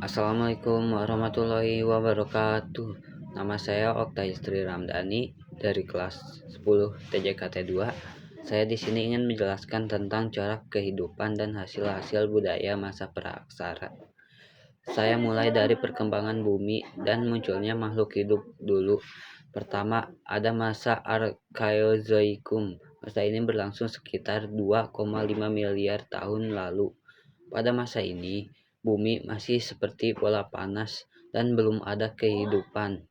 Assalamualaikum warahmatullahi wabarakatuh. Nama saya Oktay Ramdhani dari kelas 10 TJKT 2. Saya di sini ingin menjelaskan tentang corak kehidupan dan hasil-hasil budaya masa praaksara. Saya mulai dari perkembangan bumi dan munculnya makhluk hidup dulu. Pertama, ada masa Archaeozoikum. Masa ini berlangsung sekitar 2,5 miliar tahun lalu. Pada masa ini, bumi masih seperti bola panas dan belum ada kehidupan.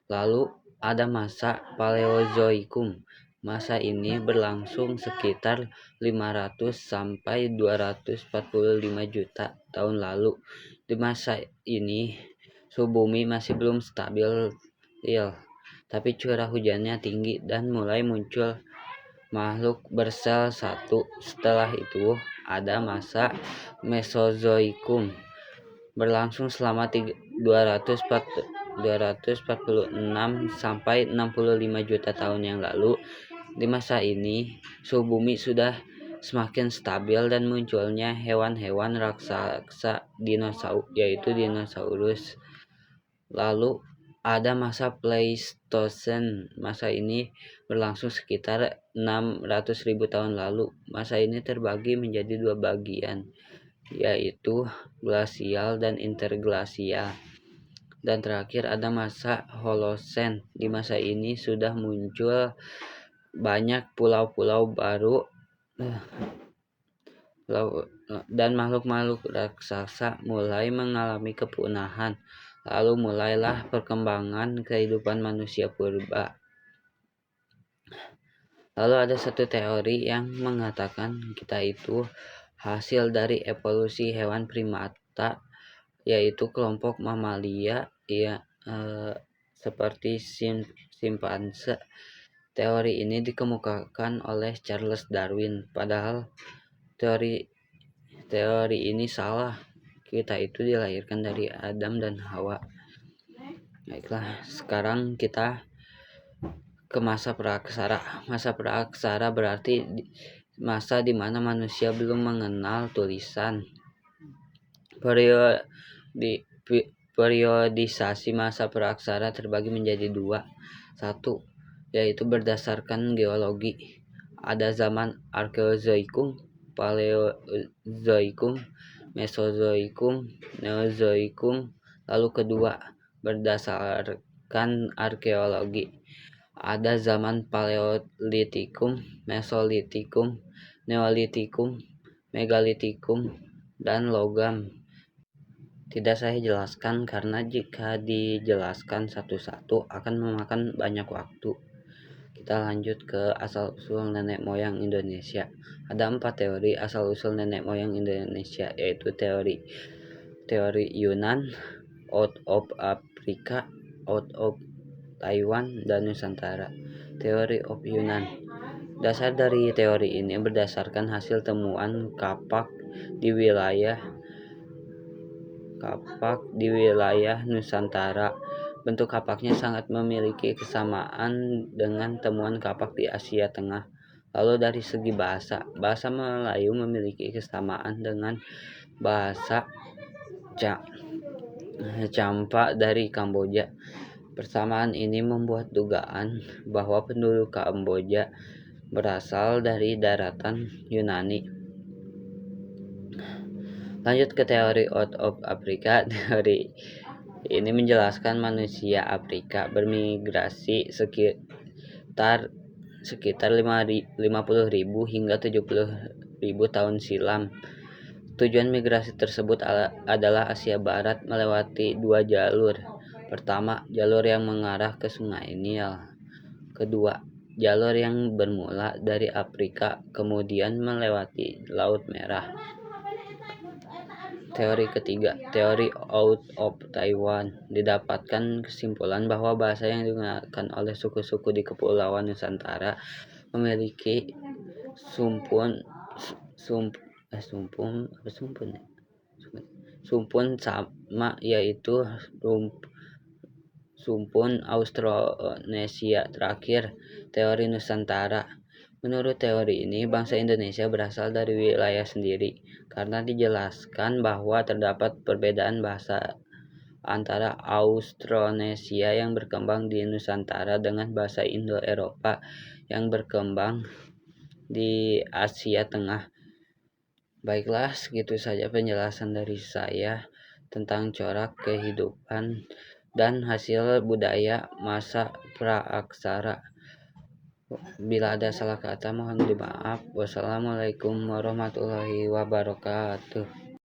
Lalu ada masa Paleozoikum. Masa ini berlangsung sekitar 500 sampai 245 juta tahun lalu. Di masa ini, suhu bumi masih belum stabil, tapi curah hujannya tinggi dan mulai muncul makhluk bersel satu. Setelah itu ada masa Mesozoikum, berlangsung selama 246 sampai 65 juta tahun yang lalu. Di masa ini suhu bumi sudah semakin stabil dan munculnya hewan-hewan raksasa yaitu dinosaurus. Lalu ada masa Pleistosen. Masa ini berlangsung sekitar 600.000 tahun lalu. Masa ini terbagi menjadi dua bagian, yaitu glasial dan interglasial. Dan terakhir ada masa Holosen. Di masa ini sudah muncul banyak pulau-pulau baru dan makhluk-makhluk raksasa mulai mengalami kepunahan. Lalu mulailah perkembangan kehidupan manusia purba. Lalu ada satu teori yang mengatakan kita itu hasil dari evolusi hewan primata, yaitu kelompok mamalia seperti simpanse. Teori ini dikemukakan oleh Charles Darwin, padahal teori ini salah. Kita itu dilahirkan dari Adam dan Hawa. Baiklah, sekarang kita ke masa praaksara. Masa praaksara berarti masa di mana manusia belum mengenal tulisan. Periodisasi masa praaksara terbagi menjadi dua. Satu, yaitu berdasarkan geologi. Ada zaman Archeozoikum, Paleozoikum, Mesozoikum, Neozoikum. Lalu kedua, berdasarkan arkeologi. Ada zaman Paleolitikum, Mesolitikum, Neolitikum, Megalitikum, dan logam. Tidak saya jelaskan karena jika dijelaskan satu-satu akan memakan banyak waktu. Kita lanjut ke asal-usul nenek moyang Indonesia. Ada 4 teori asal-usul nenek moyang Indonesia, yaitu teori Yunan, out of Africa, out of Taiwan, dan Nusantara. Teori of Yunan. Dasar dari teori ini berdasarkan hasil temuan kapak di wilayah Nusantara. Bentuk kapaknya sangat memiliki kesamaan dengan temuan kapak di Asia Tengah. Lalu dari segi bahasa Melayu memiliki kesamaan dengan bahasa Champa dari Kamboja. Persamaan ini membuat dugaan bahwa penduduk Kamboja berasal dari daratan Yunani. Lanjut ke teori out of Africa. Teori ini menjelaskan manusia Afrika bermigrasi sekitar 50.000 hingga 70.000 tahun silam. Tujuan migrasi tersebut adalah Asia Barat melewati dua jalur. Pertama, jalur yang mengarah ke Sungai Nil. Kedua, jalur yang bermula dari Afrika kemudian melewati Laut Merah. Teori ketiga, teori out of Taiwan. Didapatkan kesimpulan bahwa bahasa yang digunakan oleh suku-suku di Kepulauan Nusantara memiliki sumpun sama, yaitu sumpun Austronesia. Terakhir, teori Nusantara Menurut teori ini, bangsa Indonesia berasal dari wilayah sendiri, karena dijelaskan bahwa terdapat perbedaan bahasa antara Austronesia yang berkembang di Nusantara dengan bahasa Indo-Eropa yang berkembang di Asia Tengah. Baiklah, segitu saja penjelasan dari saya tentang corak kehidupan dan hasil budaya masa praaksara. Bila ada salah kata mohon dimaaf. Wassalamualaikum warahmatullahi wabarakatuh.